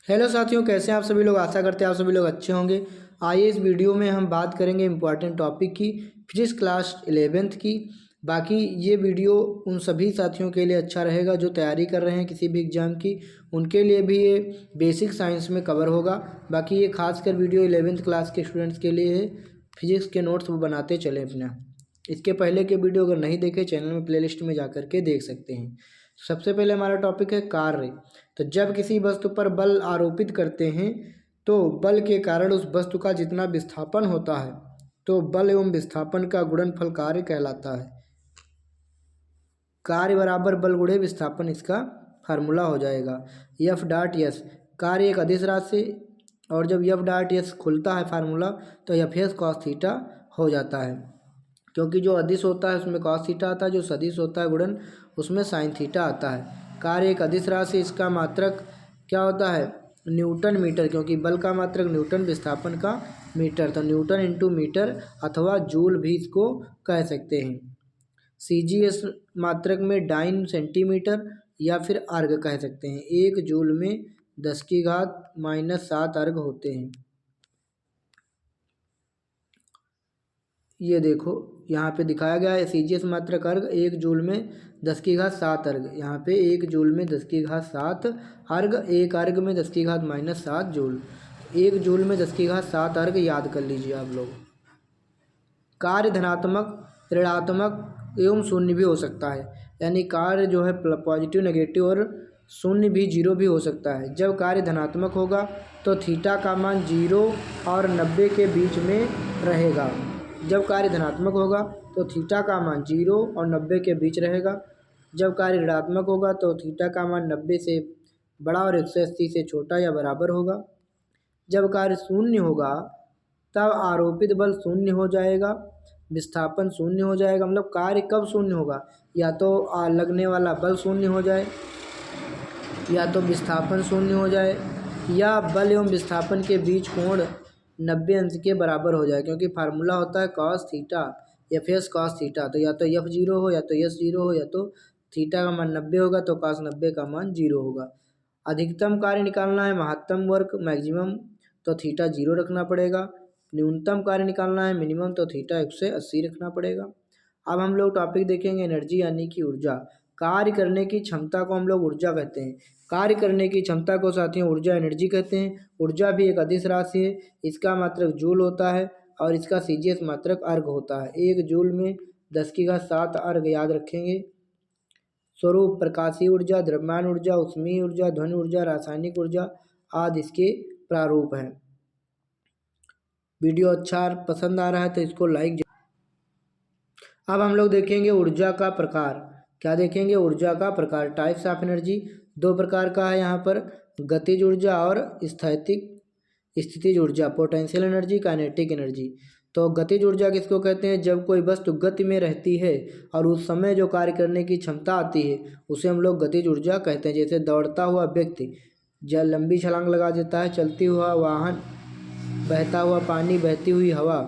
Hello साथियों, कैसे हैं आप सभी लोग। आशा करते हैं आप सभी लोग अच्छे होंगे। आइए इस वीडियो में हम बात करेंगे इम्पॉर्टेंट टॉपिक की, फिजिक्स क्लास 11th की। बाकी ये वीडियो उन सभी साथियों के लिए अच्छा रहेगा जो तैयारी कर रहे हैं किसी भी एग्ज़ाम की। उनके लिए भी ये बेसिक साइंस में कवर होगा। बाकी ये खासकर वीडियो 11th क्लास के स्टूडेंट्स के लिए है। फिजिक्स के नोट्स वो बनाते चलें अपना। इसके पहले के वीडियो अगर नहीं देखे चैनल में प्लेलिस्ट में जा कर के देख सकते हैं। सबसे पहले हमारा टॉपिक है कार्य। तो जब किसी वस्तु पर बल आरोपित करते हैं तो बल के कारण उस वस्तु का जितना विस्थापन होता है तो बल एवं विस्थापन का गुणनफल कार्य कहलाता है। कार्य बराबर बल गुणे विस्थापन, इसका फार्मूला हो जाएगा एफ डॉट एस। कार्य एक अदिश राशि और जब एफ डॉट एस खुलता है फार्मूला तो एफ एस कॉस थीटा हो जाता है, क्योंकि जो अदिश होता है उसमें कॉस थीटा आता है, जो सदिश होता है गुणन उसमें साइन थीटा आता है। कार्य एक अदिश राशि, इसका मात्रक क्या होता है न्यूटन मीटर, क्योंकि बल का मात्रक न्यूटन, विस्थापन का मीटर, तो न्यूटन इंटू मीटर अथवा जूल भी इसको कह सकते हैं। सीजीएस मात्रक में डाइन सेंटीमीटर या फिर अर्ग कह सकते हैं। 1 जूल में 10⁻⁻7 अर्ग होते हैं। ये देखो यहाँ पे दिखाया गया है सीजीएस मात्रक अर्ग 1 जूल में 10⁻7 अर्ग। यहाँ पे 1 जूल में 10⁻7 अर्ग, एक अर्ग में 10⁻⁻7 जूल। 1 जूल में 10⁻7 अर्ग याद कर लीजिए आप लोग। कार्य धनात्मक, ऋणात्मक एवं शून्य भी हो सकता है, यानी कार्य जो है पॉजिटिव, नेगेटिव और शून्य भी, जीरो भी हो सकता है। जब कार्य धनात्मक होगा तो थीटा का मान 0 और 90 के बीच में रहेगा। जब कार्य धनात्मक होगा तो थीटा का मान 0 और 90 के बीच रहेगा। जब कार्य ऋणात्मक होगा तो थीटा का मान 90 से बड़ा और 180 से छोटा या बराबर होगा। जब कार्य शून्य होगा तब आरोपित बल शून्य हो जाएगा, विस्थापन शून्य हो जाएगा। मतलब कार्य कब शून्य होगा, या तो लगने वाला बल शून्य हो जाए, या तो विस्थापन शून्य हो जाए, या बल एवं विस्थापन के बीच कोण 90 अंश के बराबर हो जाए, क्योंकि फार्मूला होता है cos theta F S cos theta. तो या तो एफ जीरो हो, या तो एस जीरो हो, या तो थीटा का मान 90 होगा तो कॉस 90 का मान 0 होगा। अधिकतम कार्य निकालना है, महत्तम वर्क मैक्सिमम, तो थीटा 0 रखना पड़ेगा। न्यूनतम कार्य निकालना है मिनिमम, तो थीटा 180 रखना पड़ेगा। अब हम लोग टॉपिक देखेंगे एनर्जी यानी कि ऊर्जा। कार्य करने की क्षमता को हम लोग ऊर्जा कहते हैं। कार्य करने की क्षमता को साथियों ऊर्जा एनर्जी कहते हैं। ऊर्जा भी एक अदिश राशि है, इसका मात्रक जूल होता है और इसका सीजीएस मात्रक अर्ग होता है। 1 जूल में 10⁻7 अर्ग याद रखेंगे। स्वरूप प्रकाशीय ऊर्जा, द्रव्यमान ऊर्जा, ऊष्मीय ऊर्जा, ध्वनि ऊर्जा, रासायनिक ऊर्जा आदि इसके प्रारूप हैं। वीडियो अच्छा पसंद आ रहा है तो इसको लाइक। अब हम लोग देखेंगे ऊर्जा का प्रकार। क्या देखेंगे, ऊर्जा का प्रकार। टाइप्स ऑफ एनर्जी 2 प्रकार का है यहाँ पर, गतिज ऊर्जा और स्थितिज ऊर्जा, पोटेंशियल एनर्जी, काइनेटिक एनर्जी। तो गतिज ऊर्जा किसको कहते हैं, जब कोई वस्तु गति में रहती है और उस समय जो कार्य करने की क्षमता आती है उसे हम लोग गतिज ऊर्जा कहते हैं। जैसे दौड़ता हुआ व्यक्ति जब लंबी छलांग लगा देता है, चलती हुआ वाहन, बहता हुआ पानी, बहती हुई हवा,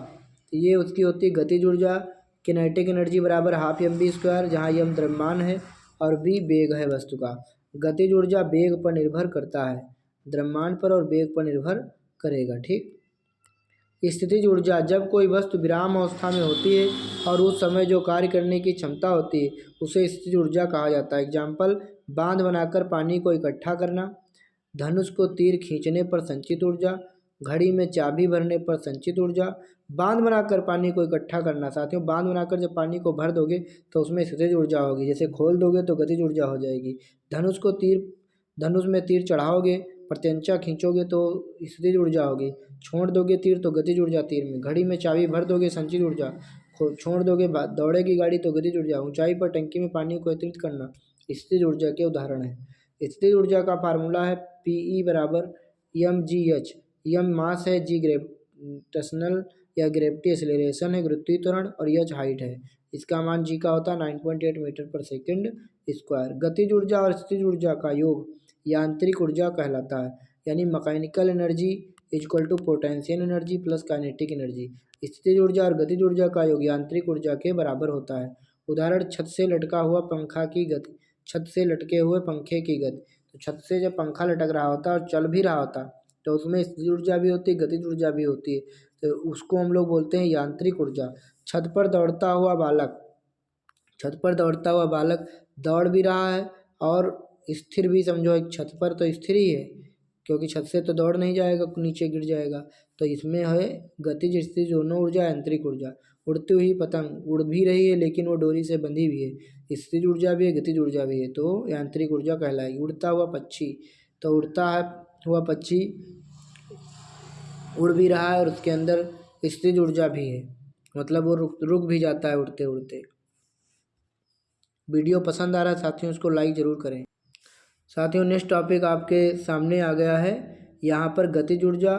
तो ये उसकी होती है गतिज ऊर्जा। किनेटिक एनर्जी बराबर हाफ एम बी स्क्वायर, जहाँ यम द्रव्यमान है और बी वेग है वस्तु का। गतिज ऊर्जा वेग पर निर्भर करता है, द्रव्यमान पर और वेग पर निर्भर करेगा। ठीक। स्थितिज ऊर्जा, जब कोई वस्तु विराम अवस्था में होती है और उस समय जो कार्य करने की क्षमता होती है उसे स्थितिज ऊर्जा कहा जाता है। एग्जाम्पल, बांध बनाकर पानी को इकट्ठा करना, धनुष को तीर खींचने पर संचित ऊर्जा, घड़ी में चाबी भरने पर संचित ऊर्जा। बांध बनाकर पानी को इकट्ठा करना साथियों, बांध बनाकर जब पानी को भर दोगे तो उसमें स्थितिज ऊर्जा होगी, जैसे खोल दोगे तो गतिज ऊर्जा हो जाएगी। धनुष में तीर चढ़ाओगे, प्रत्यंचा खींचोगे तो स्थितिज ऊर्जा होगी, छोड़ दोगे तीर तो गतिज ऊर्जा तीर में। घड़ी में चाबी भर दोगे संचित ऊर्जा, छोड़ दोगे दौड़ेगी गाड़ी तो गतिज ऊर्जा। ऊंचाई पर टंकी में पानी को एकत्रित करना स्थितिज ऊर्जा के उदाहरण है। स्थितिज ऊर्जा का फार्मूला है पीई बराबर एम जी एच। एम मास है, जी ग्रेविटेशनल या ग्रेविटी एक्सेलरेशन है, गुरुत्वीय त्वरण, और एच हाइट है। इसका मान जी का होता है 9.8 मीटर पर सेकंड स्क्वायर। गतिज ऊर्जा और स्थितिज ऊर्जा का योग यांत्रिक ऊर्जा कहलाता है, यानी mechanical energy equal to potential energy plus kinetic energy. स्थितिज ऊर्जा और गतिज ऊर्जा का योग यांत्रिक ऊर्जा के बराबर होता है। उदाहरण, छत से लटका हुआ पंखा की गति, छत से लटके हुए पंखे की गति। तो छत से जब पंखा लटक रहा होता है और चल भी रहा होता तो उसमें स्थितिज ऊर्जा भी होती है, गतिज ऊर्जा भी होती है। तो उसको हम लोग बोलते हैं यांत्रिक ऊर्जा। छत पर दौड़ता हुआ बालक, छत पर दौड़ता हुआ बालक दौड़ भी रहा है और स्थिर भी, समझो एक छत पर तो स्थिर ही है क्योंकि छत से तो दौड़ नहीं जाएगा, नीचे गिर जाएगा। तो इसमें है गतिज स्थितिज दोनों ऊर्जा, यांत्रिक ऊर्जा। उड़ती हुई पतंग उड़ भी रही है लेकिन वो डोरी से बंधी भी है, स्थितिज ऊर्जा भी है, गतिज ऊर्जा भी है, तो यांत्रिक ऊर्जा कहलाएगी। उड़ता हुआ पक्षी, तो उड़ता है हुआ पक्षी उड़ भी रहा है और उसके अंदर स्थितिज ऊर्जा भी है, मतलब वो रुक भी जाता है उड़ते उड़ते। वीडियो पसंद आ रहा है साथियों, उसको लाइक ज़रूर करें। साथियों नेक्स्ट टॉपिक आपके सामने आ गया है, यहाँ पर गतिज ऊर्जा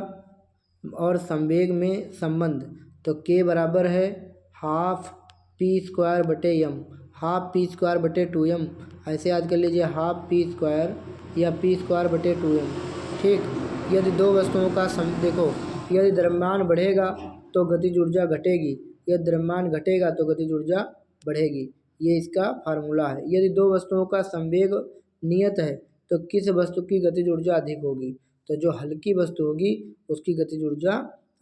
और संवेग में संबंध। तो के बराबर है हाफ पी स्क्वायर बटे एम, हाफ पी स्क्वायर बटे 2m, ऐसे याद कर लीजिए, हाफ पी स्क्वायर या पी स्क्वायर बटे 2m। ठीक, यदि दो वस्तुओं का देखो, यदि द्रव्यमान बढ़ेगा तो गतिज ऊर्जा घटेगी, यदि द्रव्यमान घटेगा तो गतिज ऊर्जा बढ़ेगी, ये इसका फार्मूला है। यदि दो वस्तुओं का संवेग नियत है तो किस वस्तु की गतिज ऊर्जा अधिक होगी? तो जो हल्की वस्तु होगी उसकी गतिज ऊर्जा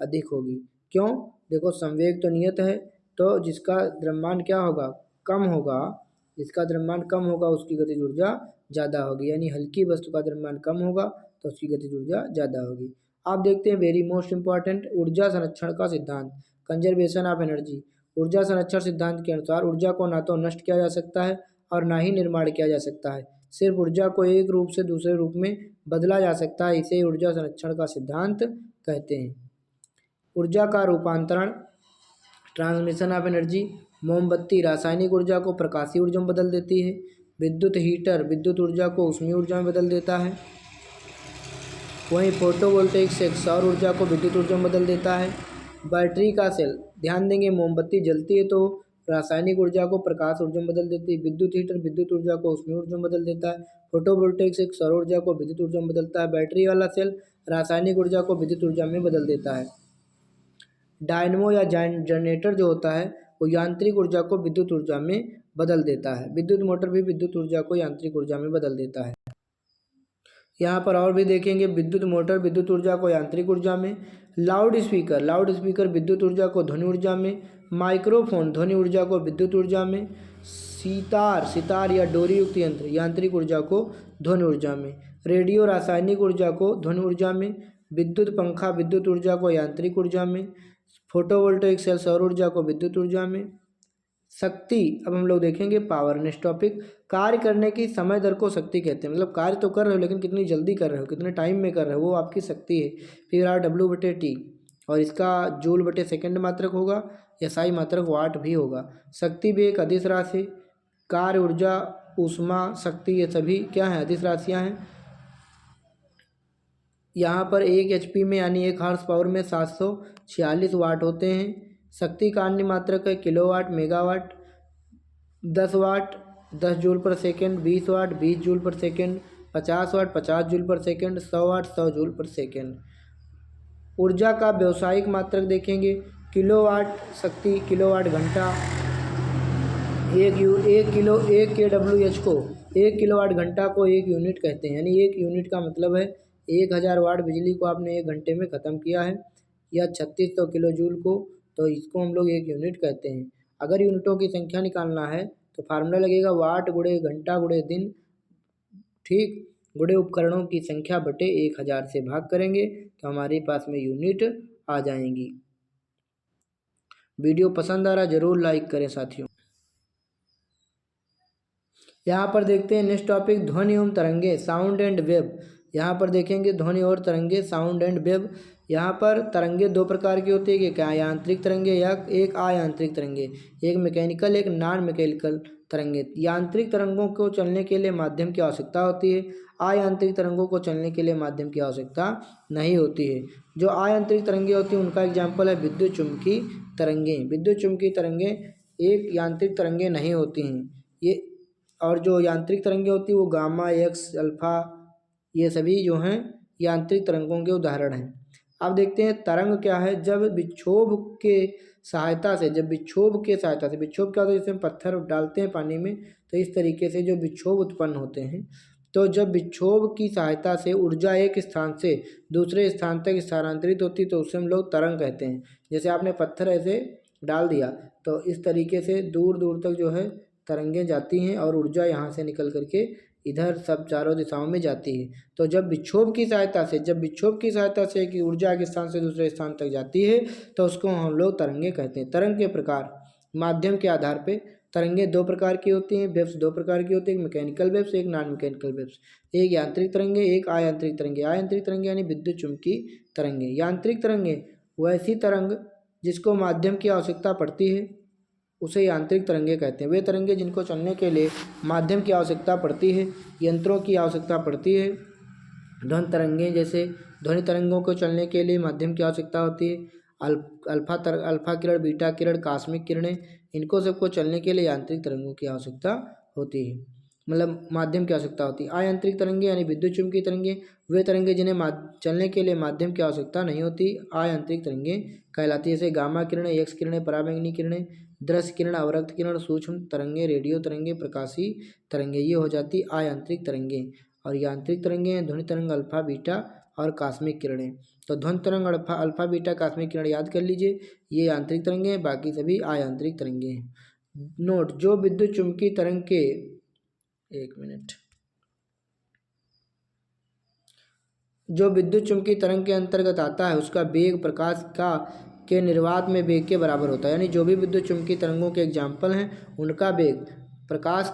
अधिक होगी। क्यों? देखो संवेग तो नियत है, तो जिसका द्रव्यमान क्या होगा, कम होगा, जिसका द्रव्यमान कम होगा उसकी गतिज ऊर्जा ज़्यादा होगी, यानी हल्की वस्तु का द्रव्यमान कम होगा तो उसकी गतिज ऊर्जा ज़्यादा होगी। आप देखते हैं वेरी मोस्ट इंपॉर्टेंट, ऊर्जा संरक्षण का सिद्धांत, कंजर्वेशन ऑफ एनर्जी। ऊर्जा संरक्षण सिद्धांत के अनुसार ऊर्जा को ना तो नष्ट किया जा सकता है और ना ही निर्माण किया जा सकता है, सिर्फ ऊर्जा को एक रूप से दूसरे रूप में बदला जा सकता है, इसे ऊर्जा संरक्षण का सिद्धांत कहते हैं। ऊर्जा का रूपांतरण, ट्रांसमिशन ऑफ एनर्जी। मोमबत्ती रासायनिक ऊर्जा को प्रकाशीय ऊर्जा में बदल देती है, विद्युत हीटर विद्युत ऊर्जा को ऊष्मीय ऊर्जा में बदल देता है, वहीं फोटोवोल्टेइक से सौर ऊर्जा को विद्युत ऊर्जा में बदल देता है। बैटरी का सेल, ध्यान देंगे मोमबत्ती जलती है तो रासायनिक ऊर्जा को प्रकाश ऊर्जा में बदल देती है, विद्युत हीटर विद्युत ऊर्जा को ऊष्मीय ऊर्जा में बदल देता है, फोटोवोल्टेइक से सौर ऊर्जा को विद्युत ऊर्जा में बदलता है, बैटरी वाला सेल रासायनिक ऊर्जा को विद्युत ऊर्जा में बदल देता है। डायनमो या जनरेटर जो होता है वो यांत्रिक ऊर्जा को विद्युत ऊर्जा में बदल देता है, विद्युत मोटर भी विद्युत ऊर्जा को यांत्रिक ऊर्जा में बदल देता है। यहाँ पर और भी देखेंगे, विद्युत मोटर विद्युत ऊर्जा को यांत्रिक ऊर्जा में, लाउड स्पीकर विद्युत ऊर्जा को ध्वनि ऊर्जा में, माइक्रोफोन ध्वनि ऊर्जा को विद्युत ऊर्जा में, सितार या डोरी युक्त यंत्र यांत्रिक ऊर्जा को ध्वनि ऊर्जा में, रेडियो रासायनिक ऊर्जा को ध्वनि ऊर्जा में, विद्युत पंखा विद्युत ऊर्जा को यांत्रिक ऊर्जा में, फोटोवोल्टेइक सेल सौर ऊर्जा को विद्युत ऊर्जा में। शक्ति, अब हम लोग देखेंगे पावर। नेक्स्ट टॉपिक, कार्य करने की समय दर को शक्ति कहते हैं, मतलब कार्य तो कर रहे हो लेकिन कितनी जल्दी कर रहे हो, कितने टाइम में कर रहे हो, वो आपकी शक्ति है। फिर W/T, और इसका जूल बटे सेकंड मात्रक होगा, SI मात्रक वाट भी होगा। शक्ति भी एक अदिश राशि, कार्य ऊर्जा ऊष्मा शक्ति ये सभी क्या हैं, अदिश राशियाँ हैं। यहाँ पर 1 HP में यानी 1 हॉर्स पावर में 746 वाट होते हैं। शक्ति का अन्य मात्रक है किलोवाट, मेगावाट, 10 वाट 10 जूल पर सेकेंड, 20 वाट 20 जूल पर सेकेंड, 50 वाट 50 जूल पर सेकेंड, 100 वाट 100 जूल पर सेकेंड। ऊर्जा का व्यावसायिक मात्रक देखेंगे, किलोवाट शक्ति किलोवाट घंटा, 1 kWh को 1 किलोवाट घंटा को 1 यूनिट कहते हैं, यानी 1 यूनिट का मतलब है 1000 वाट बिजली को आपने 1 घंटे में ख़त्म किया है, या 3600 किलो जूल को, तो इसको हम लोग 1 यूनिट कहते हैं। अगर यूनिटों की संख्या निकालना है तो फार्मूला लगेगा वाट गुणे घंटा गुणे दिन, ठीक, गुणे उपकरणों की संख्या बटे 1000 से भाग करेंगे तो हमारे पास में यूनिट आ जाएंगी। वीडियो पसंद आ रहा जरूर लाइक करें साथियों। यहाँ पर देखते हैं नेक्स्ट टॉपिक, ध्वनि एवं तरंगे, साउंड एंड वेव। यहाँ पर देखेंगे ध्वनि और तरंगे, साउंड एंड वेव। यहाँ पर तरंगे दो प्रकार की होती है, एक यांत्रिक तरंगे या एक अयांत्रिक तरंगे, एक मैकेनिकल एक नॉन मैकेनिकल तरंगे। यांत्रिक तरंगों को चलने के लिए माध्यम की आवश्यकता होती है, अयांत्रिक तरंगों को चलने के लिए माध्यम की आवश्यकता नहीं होती है। जो अयांत्रिक तरंगे होती हैं उनका एग्जाम्पल है विद्युत चुम्बकीय तरंगे। विद्युत चुम्बकीय तरंगे एक यांत्रिक तरंगे नहीं होती हैं ये, और जो यांत्रिक तरंगे होती है वो गामा, एक्स, अल्फा ये सभी जो हैं यांत्रिक तरंगों के उदाहरण हैं। अब देखते हैं तरंग क्या है, जब विक्षोभ के सहायता से, विक्षोभ क्या होता है, जैसे हम पत्थर डालते हैं पानी में तो इस तरीके से जो विक्षोभ उत्पन्न होते हैं तो जब विक्षोभ की सहायता से ऊर्जा एक स्थान से दूसरे स्थान तक स्थानांतरित होती तो उसे हम लोग तरंग कहते हैं। जैसे आपने पत्थर ऐसे डाल दिया तो इस तरीके से दूर दूर तक जो है तरंगें जाती हैं और ऊर्जा यहाँ से निकल करके इधर सब चारों दिशाओं में जाती है। तो जब विक्षोभ की सहायता से कि ऊर्जा एक स्थान से दूसरे स्थान तक जाती है तो उसको हम लोग तरंगे कहते हैं। तरंग के प्रकार माध्यम के आधार पे तरंगे दो प्रकार की होती हैं, वेव्स दो प्रकार की होती है, एक मैकेनिकल वेव्स एक नॉन मैकेनिकल वेव्स। एक यांत्रिक तरंगे एक अयांत्रिक तरंगे। अयांत्रिक तरंगे यानी विद्युत चुम्बकीय तरंगे। यांत्रिक तरंगे वैसी तरंग जिसको माध्यम की आवश्यकता पड़ती है उसे यांत्रिक तरंगे कहते हैं। वे तरंगे जिनको चलने के लिए माध्यम की आवश्यकता पड़ती है, यंत्रों की आवश्यकता पड़ती है। ध्वनि तरंगे जैसे ध्वनि तरंगों को चलने के लिए माध्यम की आवश्यकता होती है। अल्फा किरण, बीटा किरण, कॉस्मिक किरणें, इनको सबको चलने के लिए यांत्रिक तरंगों की आवश्यकता होती है, मतलब माध्यम की आवश्यकता होती है। अयांत्रिक तरंगे यानी विद्युत चुम्बकीय तरंगे वे तरंगे जिन्हें चलने के लिए माध्यम की आवश्यकता नहीं होती, अयांत्रिक तरंगे कहलाती है। जैसे गामा किरणें, एक्स किरणें, पराबैंगनी किरणें, दृश्य किरण, अवरक्त किरण, सूक्ष्म तरंगे, रेडियो तरंगे, प्रकाशीय तरंगे, ये हो जाती अयांत्रिक तरंगे। और यांत्रिक तरंगे ध्वनि तरंग, अल्फा, बीटा और कॉस्मिक किरणें। तो ध्वनि तरंग, अल्फा बीटा कॉस्मिक किरण याद कर लीजिए, ये यांत्रिक तरंगे हैं, बाकी सभी अयांत्रिक तरंगे हैं। नोट, जो विद्युत चुम्बकीय तरंग के जो विद्युत चुम्बकीय तरंग के अंतर्गत आता है उसका वेग प्रकाश का के निर्वात में वेग के बराबर होता है। यानी जो भी विद्युत चुम्बकीय तरंगों के एग्जाम्पल हैं उनका वेग प्रकाश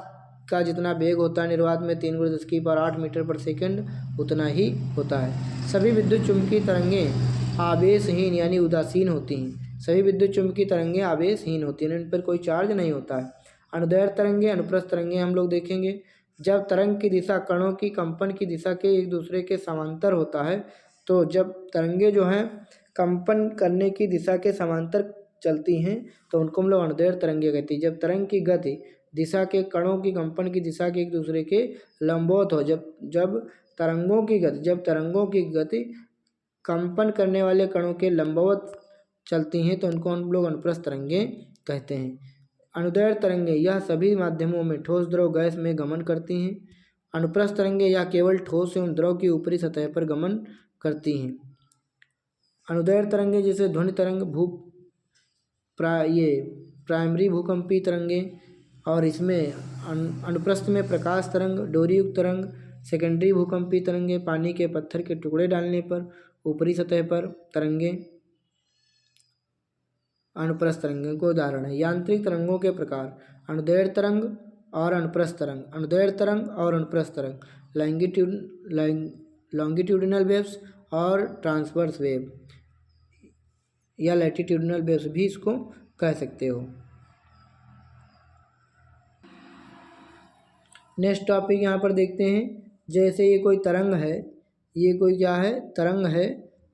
का जितना वेग होता है निर्वात में 3 × 10⁸ मीटर पर सेकंड उतना ही होता है। सभी विद्युत चुम्बकीय तरंगें आवेशहीन यानी उदासीन होती हैं। सभी विद्युत चुम्बकीय तरंगें आवेशहीन होती हैं, इन पर कोई चार्ज नहीं होता है। अनुदैर्ध्य तरंगे, अनुप्रस्थ तरंगे हम लोग देखेंगे। जब तरंग की दिशा कणों की कंपन की दिशा के एक दूसरे के समांतर होता है, तो जब तरंगे जो हैं कंपन करने की दिशा के समांतर चलती हैं तो उनको हम लोग अनुदैर्ध्य तरंगे कहते हैं। जब तरंग की गति दिशा के कणों की कंपन की दिशा के एक दूसरे के लंबवत हो, जब तरंगों की गति कंपन करने वाले कणों के लंबवत चलती हैं तो उनको हम लोग अनुप्रस्थ तरंगे कहते हैं। अनुदैर्ध्य तरंगे यह सभी माध्यमों में ठोस, द्रव, गैस में गमन करती हैं। अनुप्रस्थ तरंगे यह केवल ठोस एवं द्रव की ऊपरी सतह पर गमन करती हैं। अनुदैर्ध्य तरंगे जैसे ध्वनि तरंग, प्राइमरी भूकंपीय तरंगे, और इसमें अनुप्रस्थ में प्रकाश तरंग, डोरीयुक्त तरंग, सेकेंडरी भूकंपीय तरंगे, पानी के पत्थर के टुकड़े डालने पर ऊपरी सतह पर तरंगे अनुप्रस्थ तरंगों को उदाहरण है। यांत्रिक तरंगों के प्रकार अनुदैर्ध्य तरंग और अनुप्रस्थ तरंग। अनुदैर्ध्य तरंग और अनुप्रस्थ तरंग, लॉन्गिट्यूडिनल वेव्स और ट्रांसवर्स वेव या लैटिट्यूडिनल वेव्स भी इसको कह सकते हो। नेक्स्ट टॉपिक यहाँ पर देखते हैं। जैसे ये कोई तरंग है, ये कोई क्या है, तरंग है,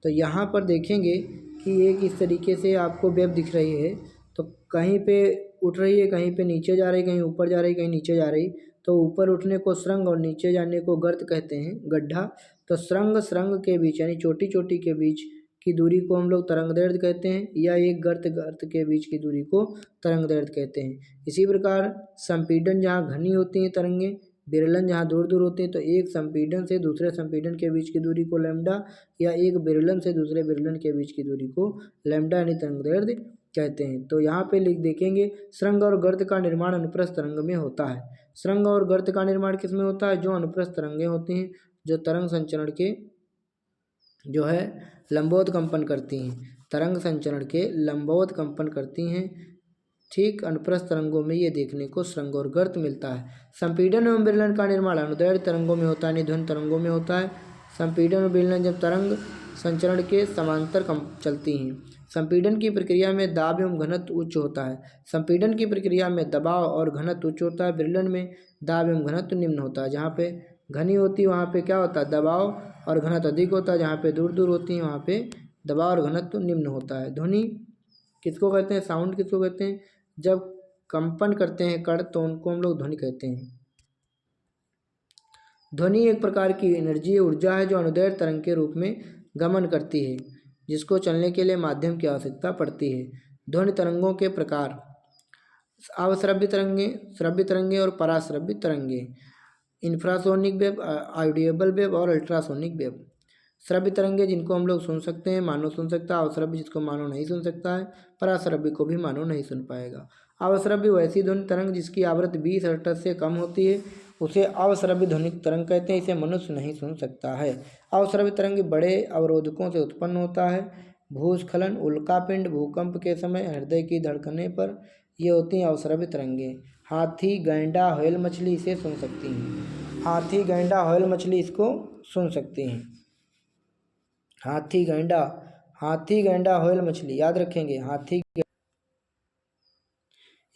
तो यहाँ पर देखेंगे कि एक इस तरीके से आपको वेव दिख रही है, तो कहीं पे उठ रही है, कहीं पे नीचे जा रही, कहीं ऊपर जा रही, कहीं नीचे जा रही। तो ऊपर उठने को सुरंग और नीचे जाने को गर्त कहते हैं, गड्ढा। तो सुरंग के बीच यानी चोटी के बीच की दूरी को हम लोग तरंगदैर्ध्य कहते हैं, या एक गर्त के बीच की दूरी को तरंगदैर्ध्य कहते हैं। इसी प्रकार संपीडन जहाँ घनी होती हैं तरंगें, विरलन जहाँ दूर दूर होते हैं, तो एक संपीडन से दूसरे संपीडन के बीच की दूरी को लैम्डा, या एक विरलन से दूसरे विरलन के बीच की दूरी को लैम्डा यानी तरंगदैर्ध्य कहते हैं। तो यहाँ पे देखेंगे सुरंग और गर्त का निर्माण अनुप्रस्थ तरंग में होता है। सुरंग और गर्त का निर्माण किस में होता है? जो अनुप्रस्थ तरंगें होती हैं, जो तरंग संचरण के जो है लंबवत कंपन करती हैं, तरंग संचरण के लंबवत कंपन करती हैं। ठीक अनुप्रस्थ तरंगों में ये देखने को सुरंग और गर्त मिलता है। संपीडन एवं विरलन का निर्माण अनुदैर्ध्य तरंगों में होता है, निध्वन तरंगों में होता है। संपीडन और विरलन जब तरंग संचरण के समांतर चलती हैं। संपीडन की प्रक्रिया में दाब एवं घनत्व उच्च होता है। संपीडन की प्रक्रिया में दबाव और घनत्व उच्च होता है, विरलन में दाब एवं घनत्व निम्न होता है। जहाँ पे घनी होती है वहाँ पे क्या होता है, दबाव और घनत्व अधिक होता है, जहाँ पे दूर दूर होती है वहाँ पे दबाव और घनत्व निम्न होता है। ध्वनि किसको कहते हैं, साउंड किसको कहते हैं? जब कंपन करते हैं कण तो उनको हम लोग ध्वनि कहते हैं। ध्वनि एक प्रकार की एनर्जी ऊर्जा है जो अनुदैर्ध्य तरंग के रूप में गमन करती है, जिसको चलने के लिए माध्यम की आवश्यकता पड़ती है। ध्वनि तरंगों के प्रकार अवश्रव्य तरंगे, श्रव्य तरंगे और पराश्रव्य तरंगे। इंफ्रासोनिक वेव, ऑडिएबल वेव और अल्ट्रासोनिक वेव। श्रव्य तरंगे जिनको हम लोग सुन सकते हैं, मानव सुन सकता है। अवश्रव्य जिसको मानव नहीं सुन सकता है। पराश्रव्य को भी मानव नहीं सुन पाएगा। अवश्रव्य वैसी ध्वनि तरंग जिसकी आवृत्ति 20 हर्ट्ज से कम होती है, उसे अवश्रव्य ध्वनिक तरंग कहते हैं। इसे मनुष्य नहीं सुन सकता है। अवश्रव्य तरंग बड़े अवरोधकों से उत्पन्न होता है। भूस्खलन, उल्कापिंड, भूकंप के समय, हृदय की धड़कने पर ये होती हैं अवश्रव्य तरंगे। हाथी, गैंडा, व्हेल मछली इसे सुन सकती हैं। हाथी, गैंडा, व्हेल मछली इसको सुन सकती हैं। हाथी, गैंडा, व्हेल मछली याद रखेंगे। हाथी।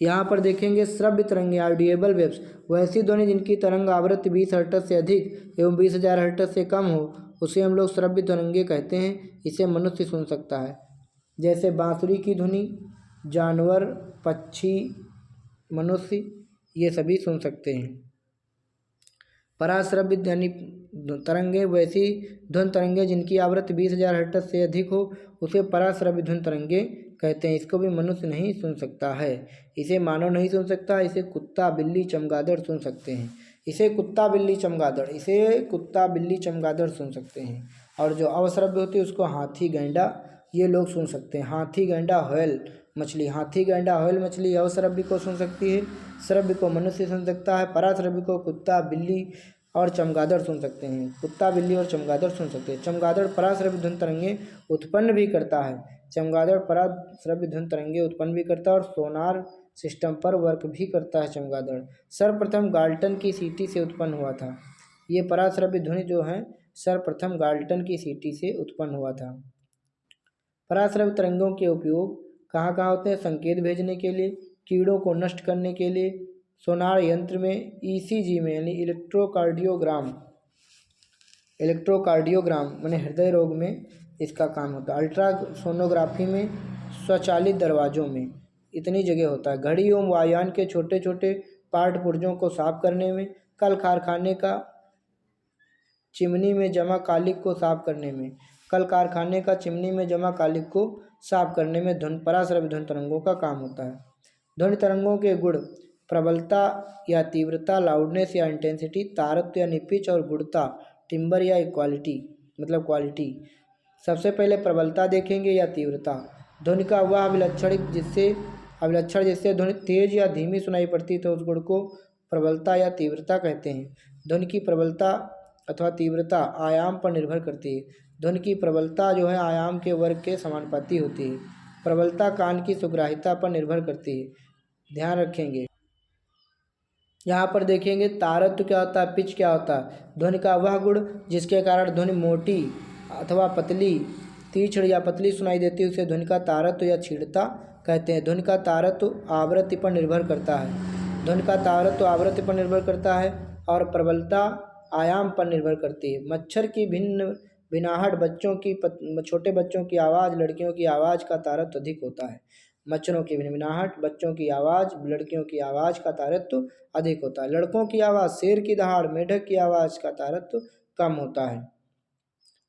यहाँ पर देखेंगे श्रव्य तरंगे, ऑडिएबल वेव्स, वैसी ध्वनि जिनकी तरंग आवृत्ति 20 हर्ट्ज से अधिक एवं 20,000 हर्ट्ज से कम हो, उसे हम लोग श्रव्य तरंगे कहते हैं। इसे मनुष्य सुन सकता है। जैसे बांसुरी की ध्वनि जानवर, पक्षी, मनुष्य ये सभी सुन सकते हैं। पराश्रव्य ध्वनि तरंगे वैसी ध्वनि तरंगे जिनकी आवृत्ति 20,000 हर्ट्ज से अधिक हो, उसे पराश्रव्य ध्वनि तरंगे कहते हैं। इसको भी मनुष्य नहीं सुन सकता है। इसे मानव नहीं सुन सकता। इसे कुत्ता, बिल्ली, चमगादड़ सुन सकते हैं। इसे कुत्ता, बिल्ली, चमगादड़ सुन सकते हैं। और जो अवश्रव्य होती है उसको हाथी, गैंडा ये लोग सुन सकते हैं। हाथी, गैंडा, व्हेल मछली, अवश्रव्य को सुन सकती है। श्रव्य को मनुष्य सुन सकता है। पराश्रव्य को कुत्ता, बिल्ली और चमगादड़ सुन सकते हैं। कुत्ता, बिल्ली और चमगादड़ सुन सकते हैं। चमगादड़ पराश्रव्य ध्वनि तरंगे उत्पन्न भी करता है। चमगादड़ पराश्रव्य ध्वनि तरंगे उत्पन्न भी करता है और सोनार सिस्टम पर वर्क भी करता है। चमगादड़ सर्वप्रथम गाल्टन की सीटी से उत्पन्न हुआ था। ये पराश्रव्य ध्वनि जो है सर्वप्रथम गाल्टन की सीटी से उत्पन्न हुआ था। पराश्रव्य तरंगों के उपयोग कहाँ कहाँ होते हैं? संकेत भेजने के लिए, कीड़ों को नष्ट करने के लिए, सोनार यंत्र में, ईसीजी में यानी इलेक्ट्रोकार्डियोग्राम माने हृदय रोग में इसका काम होता है। अल्ट्रासोनोग्राफी में, स्वचालित दरवाजों में, इतनी जगह होता है। घड़ी एवं वायुयान के छोटे छोटे पार्ट पुर्जों को साफ करने में, कल कारखाने का चिमनी में जमा कालिक को साफ करने में, पराश्रव्य ध्वनि तरंगों का काम होता है। ध्वनि तरंगों के गुण: प्रबलता या तीव्रता, लाउडनेस या इंटेंसिटी, तारत्व यानी पिच और गुणता, टिम्बर या इक्वालिटी मतलब क्वालिटी। सबसे पहले प्रबलता देखेंगे या तीव्रता। ध्वनि का वह अभिलक्षण जिससे ध्वनि तेज या धीमी सुनाई पड़ती है तो उस गुण को प्रबलता या तीव्रता कहते हैं। ध्वनि की प्रबलता अथवा तीव्रता आयाम पर निर्भर करती है। ध्वनि की प्रबलता जो है आयाम के वर्ग के समानुपाती होती है। प्रबलता कान की सुग्राह्यता पर निर्भर करती है, ध्यान रखेंगे। यहाँ पर देखेंगे तारत्व क्या होता है, पिच क्या होता है। ध्वनि का वह गुण जिसके कारण ध्वनि मोटी अथवा पतली, तीक्ष्ण या पतली सुनाई देती है उसे ध्वनि का तारत्व या क्षीणता कहते हैं। ध्वनि का तारत्व आवृत्ति पर निर्भर करता है। और प्रबलता आयाम पर निर्भर करती है। मच्छर की भिन्नाहट, छोटे बच्चों की आवाज़, लड़कियों की आवाज़ का तारत्व अधिक होता है। मच्छरों की भिनभिनाहट, बच्चों की आवाज़, लड़कियों की आवाज़ का तारत्व अधिक होता है। लड़कों की आवाज़, शेर की दहाड़, मेढक की आवाज़ का तारत्व कम होता है।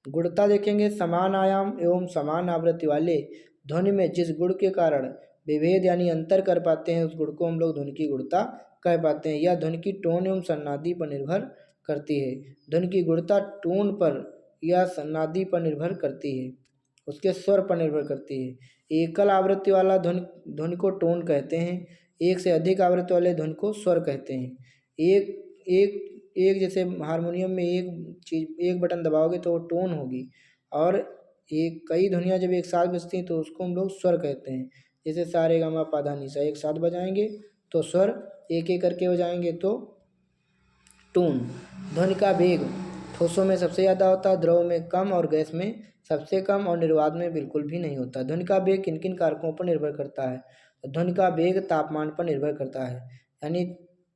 गुणता देखेंगे, समान आयाम एवं समान आवृत्ति वाले ध्वनि में जिस गुण के कारण विभेद यानी अंतर कर पाते हैं उस गुण को हम लोग ध्वनि की गुणता कह पाते हैं। यह ध्वनि की टोन एवं सन्नादी पर निर्भर करती है। ध्वनि की गुणता टोन पर या सन्नादी पर निर्भर करती है, उसके स्वर पर निर्भर करती है। एकल आवृत्ति वाला ध्वनि को टोन कहते हैं। एक से अधिक आवृत्ति वाले ध्वनि को स्वर कहते हैं। एक जैसे हारमोनियम में एक बटन दबाओगे तो वो टोन होगी, और कई ध्वनियाँ जब एक साथ बजती हैं तो उसको हम लोग स्वर कहते हैं। जैसे सा रे गा मा पा धा नी सा एक साथ बजाएंगे तो स्वर, एक एक करके बजाएंगे तो टोन। ध्वनि का वेग ठोसों में सबसे ज़्यादा होता है, द्रव में कम और गैस में सबसे कम और निर्वात में बिल्कुल भी नहीं होता। ध्वनि का वेग किन किन कारकों पर निर्भर करता है? ध्वनि का वेग तापमान पर निर्भर करता है। यानी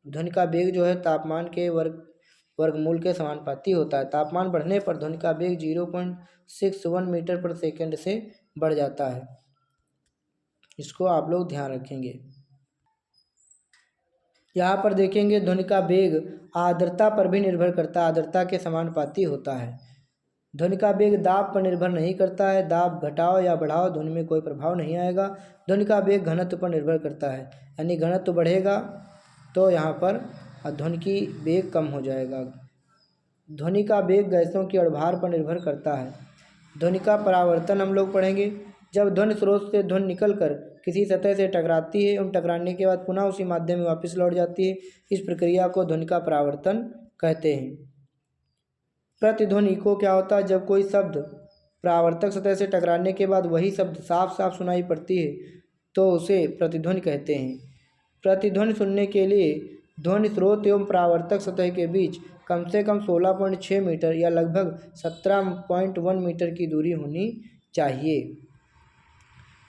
ध्वनि का वेग जो है तापमान के वर्गमूल के समानुपाती होता है। तापमान बढ़ने पर ध्वनि का वेग 0.61 मीटर पर सेकंड से बढ़ जाता है। इसको आप लोग ध्यान रखेंगे। यहाँ पर देखेंगे ध्वनि का वेग आर्द्रता पर भी निर्भर करता है, आर्द्रता के समानुपाती होता है। ध्वनि का वेग दाब पर निर्भर नहीं करता है, दाब घटाओ या बढ़ाओ ध्वनि में कोई प्रभाव नहीं आएगा। ध्वनि का वेग घनत्व पर निर्भर करता है, यानी घनत्व बढ़ेगा तो यहाँ पर और ध्वनि की वेग कम हो जाएगा। ध्वनि का वेग गैसों के व्यवहार पर निर्भर करता है। ध्वनि का परावर्तन हम लोग पढ़ेंगे। जब ध्वनि स्रोत से ध्वनि निकलकर किसी सतह से टकराती है एवं टकराने के बाद पुनः उसी माध्यम में वापस लौट जाती है, इस प्रक्रिया को ध्वनि का परावर्तन कहते हैं। प्रतिध्वनि को क्या होता है, जब कोई शब्द परावर्तक सतह से टकराने के बाद वही शब्द साफ साफ सुनाई पड़ती है तो उसे प्रतिध्वनि कहते हैं। प्रतिध्वनि सुनने के लिए ध्वनि स्रोत एवं परावर्तक सतह के बीच कम से कम 16.6 मीटर या लगभग 17.1 मीटर की दूरी होनी चाहिए।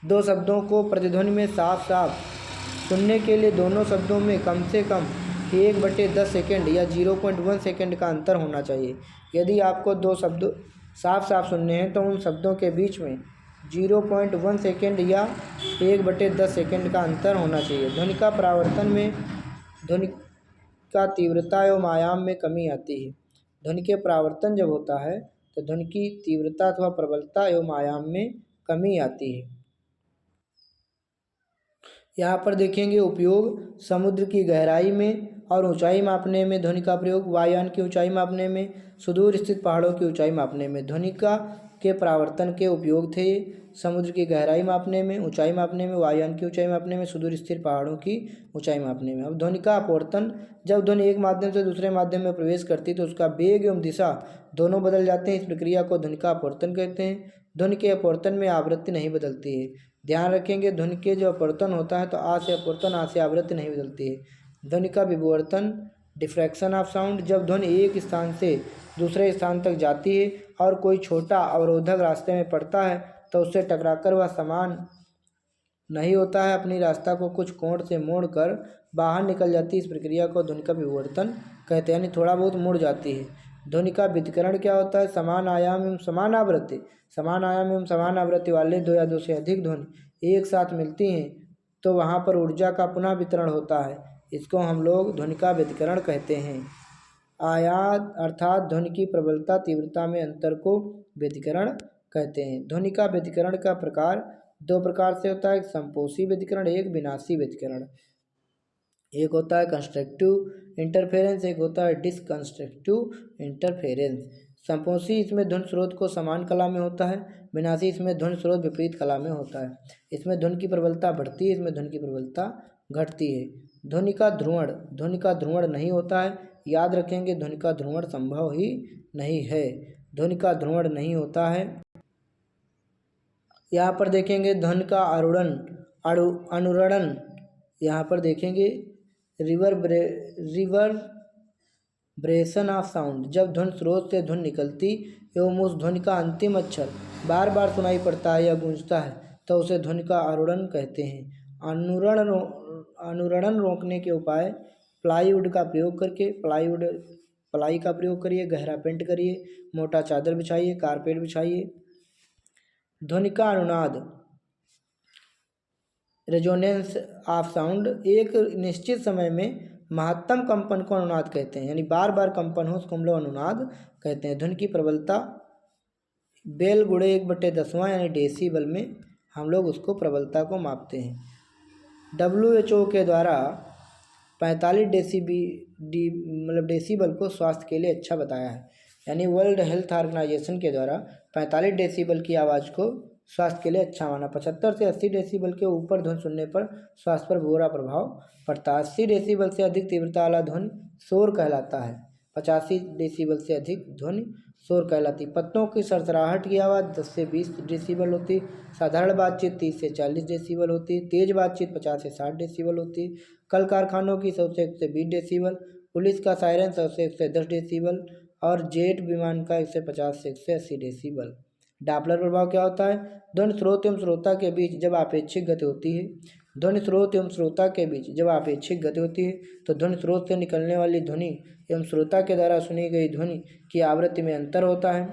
दो शब्दों को प्रतिध्वनि में साफ साफ सुनने के लिए दोनों शब्दों में कम से कम 1/10 सेकेंड या 0.1 सेकेंड का अंतर होना चाहिए। यदि आपको दो शब्द साफ साफ सुनने हैं तो उन शब्दों के बीच में 0.1 सेकेंड या 1/10 सेकेंड का अंतर होना चाहिए। ध्वनि का परावर्तन में ध्वनि का तीव्रता एवं आयाम में कमी आती है। ध्वनि के परावर्तन जब होता है तो ध्वनि की तीव्रता अथवा प्रबलता एवं आयाम में कमी आती है। यहाँ पर देखेंगे उपयोग समुद्र की गहराई में और ऊंचाई मापने में ध्वनि का प्रयोग, वायुयान की ऊंचाई मापने में, सुदूर स्थित पहाड़ों की ऊंचाई मापने में ध्वनि का के परावर्तन के उपयोग थे। समुद्र की गहराई मापने में, ऊंचाई मापने में, वायुयान की ऊंचाई मापने में, सुदूर स्थित पहाड़ों की ऊंचाई मापने में। अब ध्वनि का अपवर्तन, जब ध्वनि एक माध्यम से दूसरे माध्यम में प्रवेश करती तो उसका वेग एवं दिशा दोनों बदल जाते हैं। इस प्रक्रिया को ध्वनि का अपवर्तन कहते हैं। ध्वनि के अपवर्तन में आवृत्ति नहीं बदलती है। ध्यान रखेंगे, ध्वनि के जो अपवर्तन होता है तो आ से अपवर्तन, आ से आवृत्ति नहीं बदलती है। ध्वनि का विवर्तन, डिफ्रैक्शन ऑफ साउंड, जब ध्वनि एक स्थान से दूसरे स्थान तक जाती है और कोई छोटा अवरोधक रास्ते में पड़ता है तो उससे टकराकर वह समान नहीं होता है, अपनी रास्ता को कुछ कोण से मोड़कर बाहर निकल जाती है। इस प्रक्रिया को ध्वनि का विवर्तन कहते हैं, यानी थोड़ा बहुत मुड़ जाती है। ध्वनि का विकिरण क्या होता है, समान आयाम एवं समान आवृत्ति। समान आयाम एवं समान आवृत्ति वाले दो या दो से अधिक ध्वनि एक साथ मिलती हैं तो वहाँ पर ऊर्जा का पुनः वितरण होता है। इसको हम लोग ध्वनि का व्यतिकरण कहते हैं। आयात अर्थात ध्वनि की प्रबलता तीव्रता में अंतर को व्यतिकरण कहते हैं। ध्वनि का व्यतिकरण का प्रकार दो प्रकार से होता है, एक संपोषी व्यतिकरण, एक विनाशी व्यतिकरण। एक होता है कंस्ट्रक्टिव इंटरफेरेंस, एक होता है डिसकंस्ट्रक्टिव इंटरफेरेंस। संपोषी इसमें ध्वनि स्रोत को समान कला में होता है, विनाशी इसमें ध्वनि स्रोत विपरीत कला में होता है। इसमें ध्वनि की प्रबलता बढ़ती है, इसमें ध्वनि की प्रबलता घटती है। ध्वनि का ध्रुवण नहीं होता है। याद रखेंगे, ध्वनि का ध्रुवण संभव ही नहीं है। ध्वनि का ध्रुवण नहीं होता है। यहाँ पर देखेंगे ध्वनि का अनुरणन, यहाँ पर देखेंगे रिवर्ब्रेशन ऑफ साउंड, जब ध्वनि स्रोत से ध्वनि निकलती एवं उस ध्वनि का अंतिम अक्षर बार बार सुनाई पड़ता है या गूंजता है तो उसे ध्वनि का अनुरणन कहते हैं। अनुरणन रोकने के उपाय, प्लाईवुड का प्रयोग करके, प्लाई का प्रयोग करिए, गहरा पेंट करिए, मोटा चादर बिछाइए, कारपेट बिछाइए। ध्वनि का अनुनाद, रेजोनेंस ऑफ साउंड, एक निश्चित समय में महत्तम कंपन को अनुनाद कहते हैं, यानी बार बार कंपन हो उसको हम लोग अनुनाद कहते हैं। ध्वनि की प्रबलता बेल गुणे 1/10 यानी डेसीबल में हम लोग उसको प्रबलता को मापते हैं। WHO के द्वारा 45 डेसीबल को स्वास्थ्य के लिए अच्छा बताया है, यानी वर्ल्ड हेल्थ ऑर्गेनाइजेशन के द्वारा 45 डेसीबल की आवाज़ को स्वास्थ्य के लिए अच्छा माना। 75 से 80 डेसीबल के ऊपर ध्वनि सुनने पर स्वास्थ्य पर बुरा प्रभाव पड़ता है। 80 डेसीबल से अधिक तीव्रता वाला ध्वनि शोर कहलाता है। 85 डेसीबल से अधिक ध्वनि शोर कहलाती। पत्तों की सरसराहट की आवाज़ 10 से 20 डेसीबल होती। साधारण बातचीत 30 से 40 डेसीबल होती। तेज बातचीत 50 से 60 डेसीबल होती। कल कारखानों की 100 से 120 डेसीबल। पुलिस का सायरन 100 से 110 डेसीबल और जेट विमान का 150 से 180 डेसीबल। डॉपलर प्रभाव क्या होता है, ध्वनि स्रोत एवं श्रोता के बीच जब आपेक्षिक गति होती है, ध्वनि स्रोत एवं श्रोता के बीच जब आपेक्षिक गति होती है तो ध्वनि स्रोत से निकलने वाली ध्वनि एवं श्रोता के द्वारा सुनी गई ध्वनि की आवृत्ति में अंतर होता है।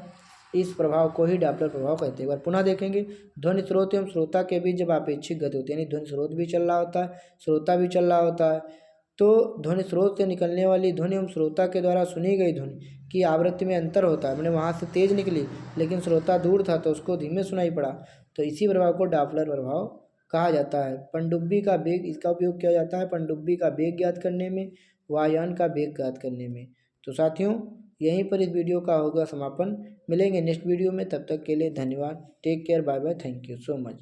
इस प्रभाव को ही डॉपलर प्रभाव कहते हैं। एक बार पुनः देखेंगे, ध्वनि स्रोत एवं श्रोता के बीच जब आपेक्षिक गति होती है, यानी ध्वनि स्रोत भी चल रहा होता है, श्रोता भी चल रहा होता है, तो ध्वनि स्रोत से निकलने वाली ध्वनि एवं श्रोता के द्वारा सुनी गई ध्वनि की आवृत्ति में अंतर होता है। मैंने वहाँ से तेज निकली लेकिन श्रोता दूर था तो उसको धीमे सुनाई पड़ा, तो इसी प्रभाव को डॉपलर प्रभाव कहा जाता है। पनडुब्बी का वेग, इसका उपयोग किया जाता है पनडुब्बी का वेग ज्ञात करने में, वायुयान का वेग ज्ञात करने में। तो साथियों, यहीं पर इस वीडियो का होगा समापन। मिलेंगे नेक्स्ट वीडियो में, तब तक के लिए धन्यवाद। Take care, bye bye, thank you so much.